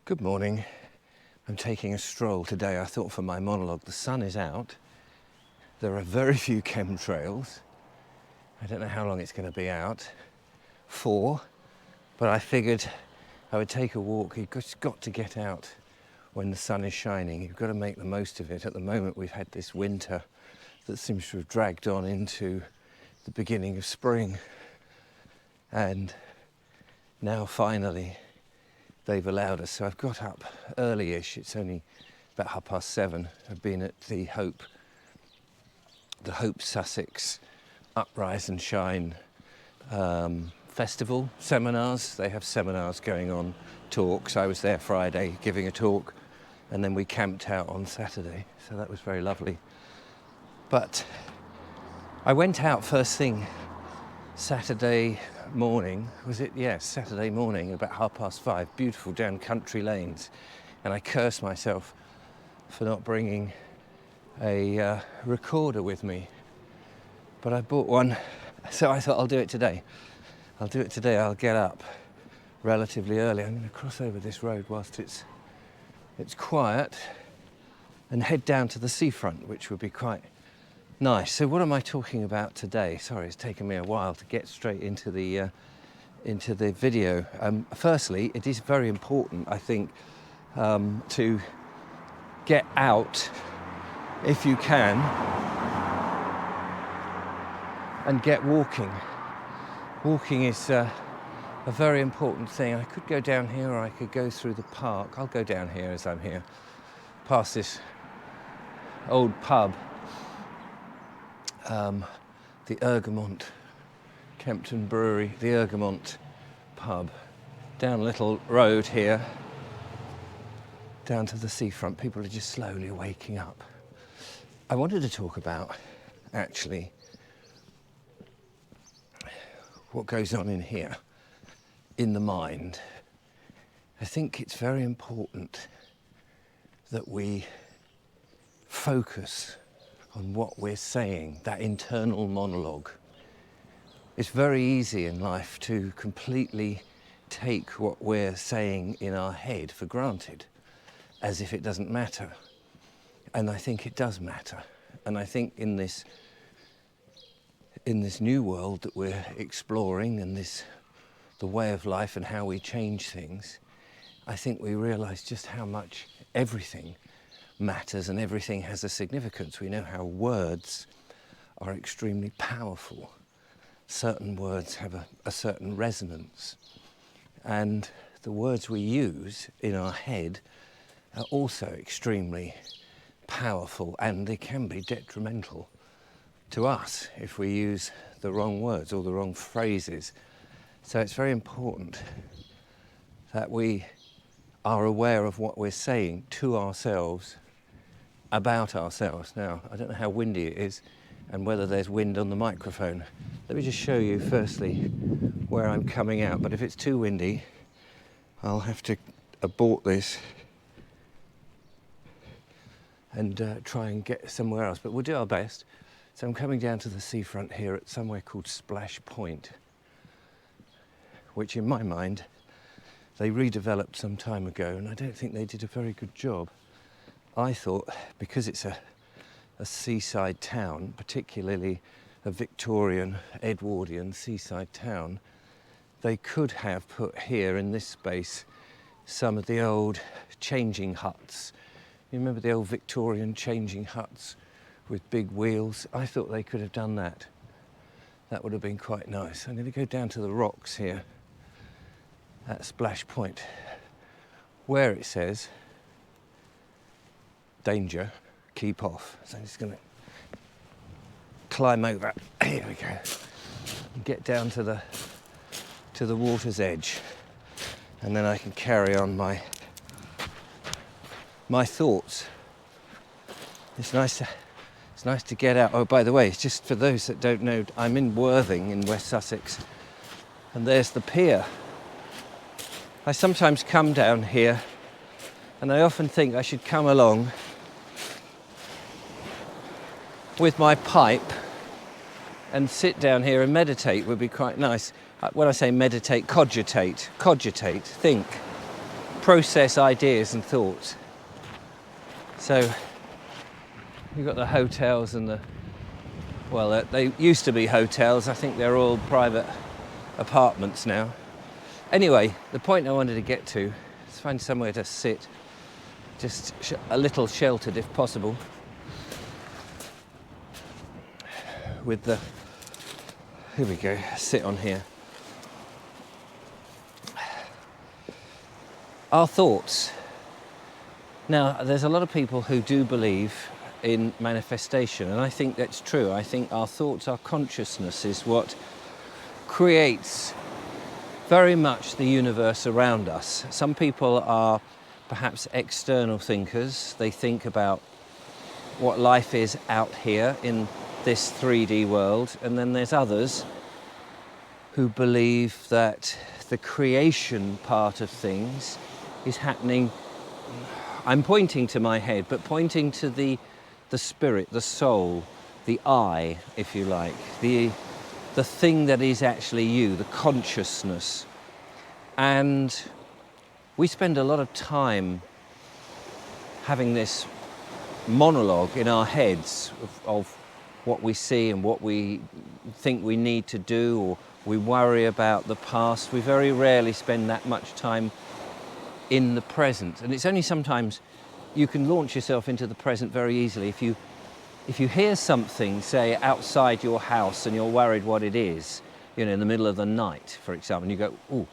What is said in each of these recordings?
Good morning. I'm taking a stroll today. I thought for my monologue, the sun is out. There are very few chemtrails. I don't know how long it's going to be out for, but I figured I would take a walk. You've just got to get out when the sun is shining. You've got to make the most of it. At the moment, we've had this winter that seems to have dragged on into the beginning of spring. And now finally, they've allowed us. So I've got up early-ish. It's only about 7:30. I've been at the Hope Sussex Uprise and Shine festival seminars. They have seminars going on, talks. I was there Friday giving a talk, and then we camped out on Saturday. So that was very lovely. But I went out first thing Saturday morning, was it? Yes, Saturday morning, about 5:30, beautiful down country lanes. And I cursed myself for not bringing a recorder with me. But I bought one, so I thought I'll do it today. I'll get up relatively early. I'm going to cross over this road whilst it's quiet and head down to the seafront, which would be quite nice. So what am I talking about today? Sorry, it's taken me a while to get straight into the video. Firstly, it is very important, I think, to get out if you can and get walking. Walking is a very important thing. I could go down here or I could go through the park. I'll go down here as I'm here, past this old pub. The Ergemont, Kempton Brewery, the Ergemont pub. Down a little road here, down to the seafront. People are just slowly waking up. I wanted to talk about, actually, what goes on in here, in the mind. I think it's very important that we focus on what we're saying, that internal monologue. It's very easy in life to completely take what we're saying in our head for granted, as if it doesn't matter. And I think it does matter. And I think in this new world that we're exploring, and the way of life and how we change things, I think we realise just how much everything matters and everything has a significance. We know how words are extremely powerful. Certain words have a certain resonance, and the words we use in our head are also extremely powerful, and they can be detrimental to us if we use the wrong words or the wrong phrases. So it's very important that we are aware of what we're saying to ourselves about ourselves. Now, I don't know how windy it is and whether there's wind on the microphone. Let me just show you firstly where I'm coming out, but if it's too windy, I'll have to abort this and try and get somewhere else, but we'll do our best. So I'm coming down to the seafront here at somewhere called Splash Point, which in my mind they redeveloped some time ago, and I don't think they did a very good job. I thought, because it's a seaside town, particularly a Victorian, Edwardian seaside town, they could have put here in this space some of the old changing huts. You remember the old Victorian changing huts with big wheels? I thought they could have done that. That would have been quite nice. I'm going to go down to the rocks here at Splash Point, where it says, danger, keep off. So I'm just going to climb over. Here we go. And get down to the water's edge, and then I can carry on my thoughts. It's nice to get out. Oh, by the way, it's just for those that don't know, I'm in Worthing in West Sussex, and there's the pier. I sometimes come down here, and I often think I should come along with my pipe and sit down here and meditate. Would be quite nice. When I say meditate, cogitate, think, process ideas and thoughts. So you've got the hotels and they used to be hotels. I think they're all private apartments now. Anyway, the point I wanted to get to is find somewhere to sit, just a little sheltered if possible, with the, here we go, sit on here. Our thoughts. Now, there's a lot of people who do believe in manifestation, and I think that's true. I think our thoughts, our consciousness is what creates very much the universe around us. Some people are perhaps external thinkers. They think about what life is out here in this 3D world, and then there's others who believe that the creation part of things is happening. I'm pointing to my head, but pointing to the spirit, the soul, the I, if you like, the thing that is actually you, the consciousness. And we spend a lot of time having this monologue in our heads of what we see and what we think we need to do, or we worry about the past. We very rarely spend that much time in the present. And it's only sometimes you can launch yourself into the present very easily. If you hear something, say, outside your house and you're worried what it is, you know, in the middle of the night, for example, and you go, ooh.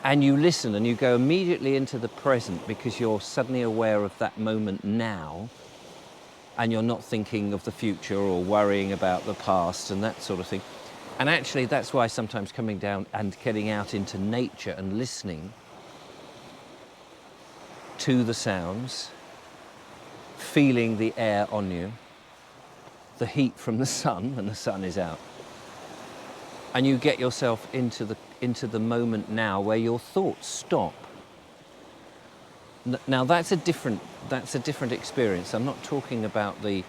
And you listen and you go immediately into the present because you're suddenly aware of that moment now, and you're not thinking of the future or worrying about the past and that sort of thing. And actually, that's why sometimes coming down and getting out into nature and listening to the sounds, feeling the air on you, the heat from the sun when the sun is out, and you get yourself into the moment now where your thoughts stop. Now that's a different experience. I'm not talking about the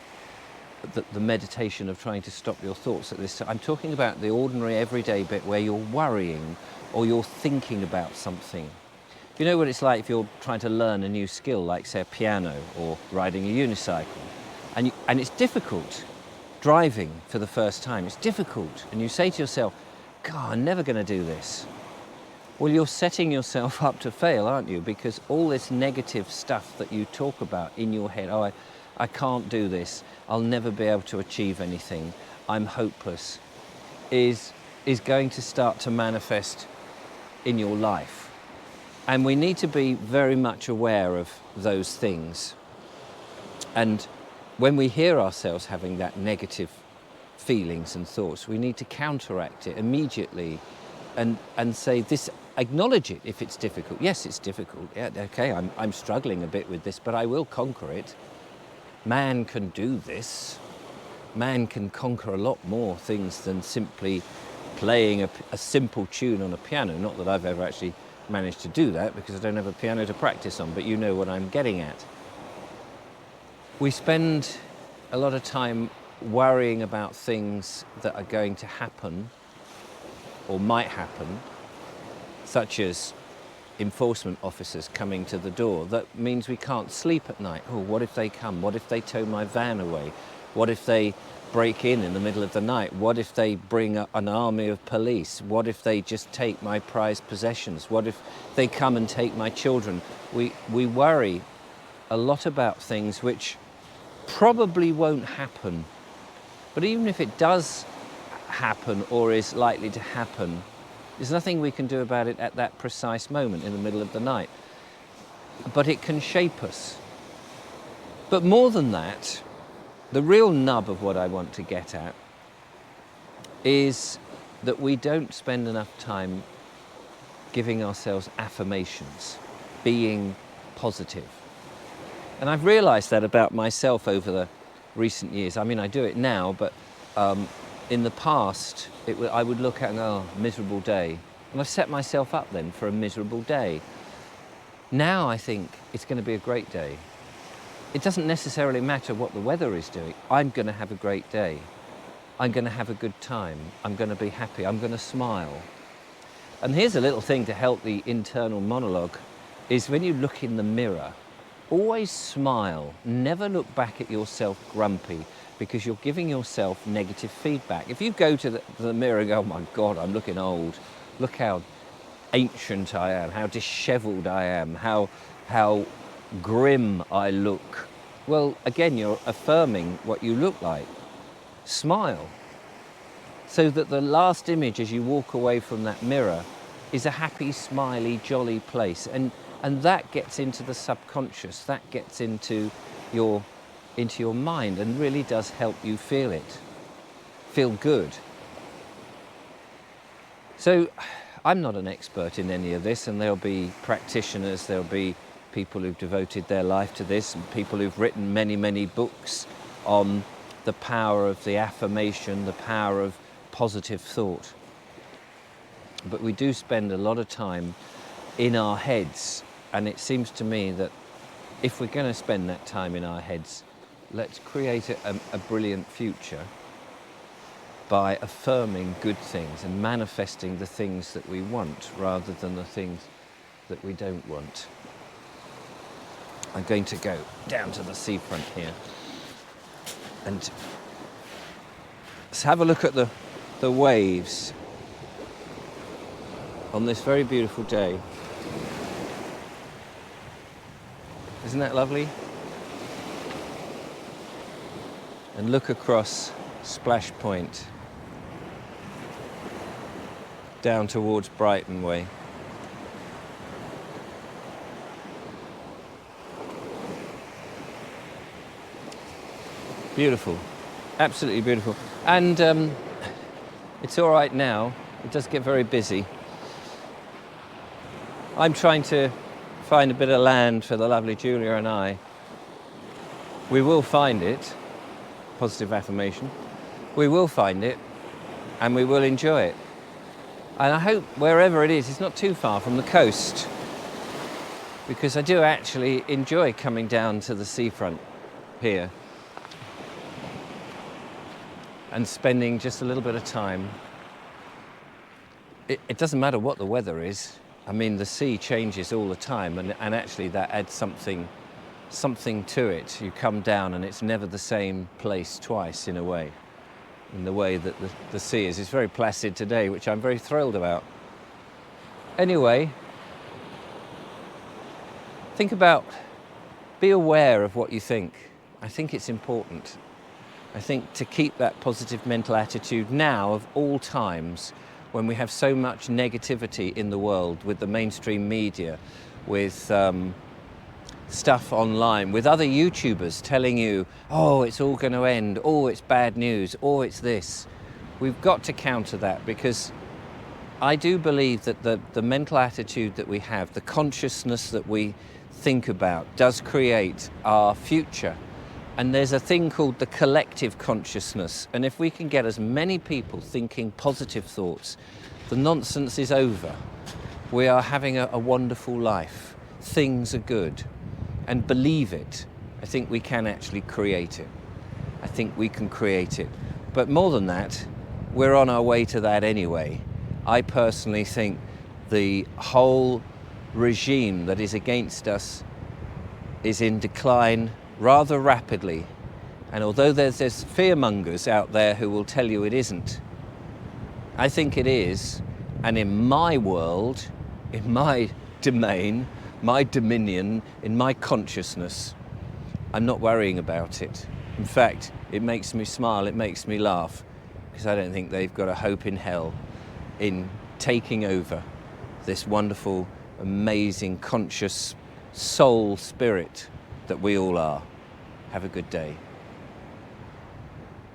meditation of trying to stop your thoughts at this time. I'm talking about the ordinary everyday bit where you're worrying or you're thinking about something. You know what it's like if you're trying to learn a new skill, like say a piano or riding a unicycle, and it's difficult. Driving for the first time, it's difficult, and you say to yourself, God, I'm never going to do this. Well, you're setting yourself up to fail, aren't you? Because all this negative stuff that you talk about in your head, oh, I can't do this, I'll never be able to achieve anything, I'm hopeless, is going to start to manifest in your life. And we need to be very much aware of those things. And when we hear ourselves having that negative feelings and thoughts, we need to counteract it immediately and say this, acknowledge it if it's difficult. Yes, it's difficult. Yeah, okay, I'm struggling a bit with this, but I will conquer it. Man can do this. Man can conquer a lot more things than simply playing a simple tune on a piano. Not that I've ever actually managed to do that because I don't have a piano to practice on, but you know what I'm getting at. We spend a lot of time worrying about things that are going to happen or might happen, such as enforcement officers coming to the door. That means we can't sleep at night. Oh, what if they come? What if they tow my van away? What if they break in the middle of the night? What if they bring an army of police? What if they just take my prized possessions? What if they come and take my children? We worry a lot about things which probably won't happen. But even if it does happen or is likely to happen, there's nothing we can do about it at that precise moment in the middle of the night. But it can shape us. But more than that, the real nub of what I want to get at is that we don't spend enough time giving ourselves affirmations, being positive. And I've realized that about myself over the recent years. I mean, I do it now, but in the past, I would look at and go, oh, miserable day. And I've set myself up then for a miserable day. Now I think it's going to be a great day. It doesn't necessarily matter what the weather is doing. I'm going to have a great day. I'm going to have a good time. I'm going to be happy. I'm going to smile. And here's a little thing to help the internal monologue, is when you look in the mirror, always smile. Never look back at yourself grumpy, because you're giving yourself negative feedback. If you go to the mirror and go, oh my God, I'm looking old. Look how ancient I am, how disheveled I am, how grim I look. Well, again, you're affirming what you look like. Smile. So that the last image as you walk away from that mirror is a happy, smiley, jolly place. And that gets into the subconscious, that gets into your mind and really does help you feel good. So I'm not an expert in any of this, and there'll be practitioners, there'll be people who've devoted their life to this, and people who've written many, many books on the power of the affirmation, the power of positive thought. But we do spend a lot of time in our heads, and it seems to me that if we're going to spend that time in our heads, let's create a brilliant future by affirming good things and manifesting the things that we want rather than the things that we don't want. I'm going to go down to the seafront here and let's have a look at the waves on this very beautiful day. Isn't that lovely? And look across Splash Point down towards Brighton Way. Beautiful, absolutely beautiful. And it's all right now, it does get very busy. I'm trying to find a bit of land for the lovely Julia and I. We will find it, positive affirmation. We will find it and we will enjoy it. And I hope wherever it is, it's not too far from the coast, because I do actually enjoy coming down to the seafront here and spending just a little bit of time. It doesn't matter what the weather is. I mean, the sea changes all the time, and actually that adds something to it. You come down and it's never the same place twice, in a way, in the way that the sea is. It's very placid today, which I'm very thrilled about. Anyway, be aware of what you think. I think it's important. I think to keep that positive mental attitude now, of all times, when we have so much negativity in the world with the mainstream media, with stuff online, with other YouTubers telling you, oh, it's all going to end, oh, it's bad news, oh, it's this. We've got to counter that, because I do believe that the mental attitude that we have, the consciousness that we think about, does create our future. And there's a thing called the collective consciousness. And if we can get as many people thinking positive thoughts, the nonsense is over. We are having a wonderful life. Things are good. And believe it. I think we can actually create it. I think we can create it. But more than that, we're on our way to that anyway. I personally think the whole regime that is against us is in decline rather rapidly. And although there's fearmongers out there who will tell you it isn't, I think it is. And in my world, in my domain, my dominion, in my consciousness, I'm not worrying about it. In fact, it makes me smile, it makes me laugh, because I don't think they've got a hope in hell in taking over this wonderful, amazing, conscious soul spirit that we all are. Have a good day.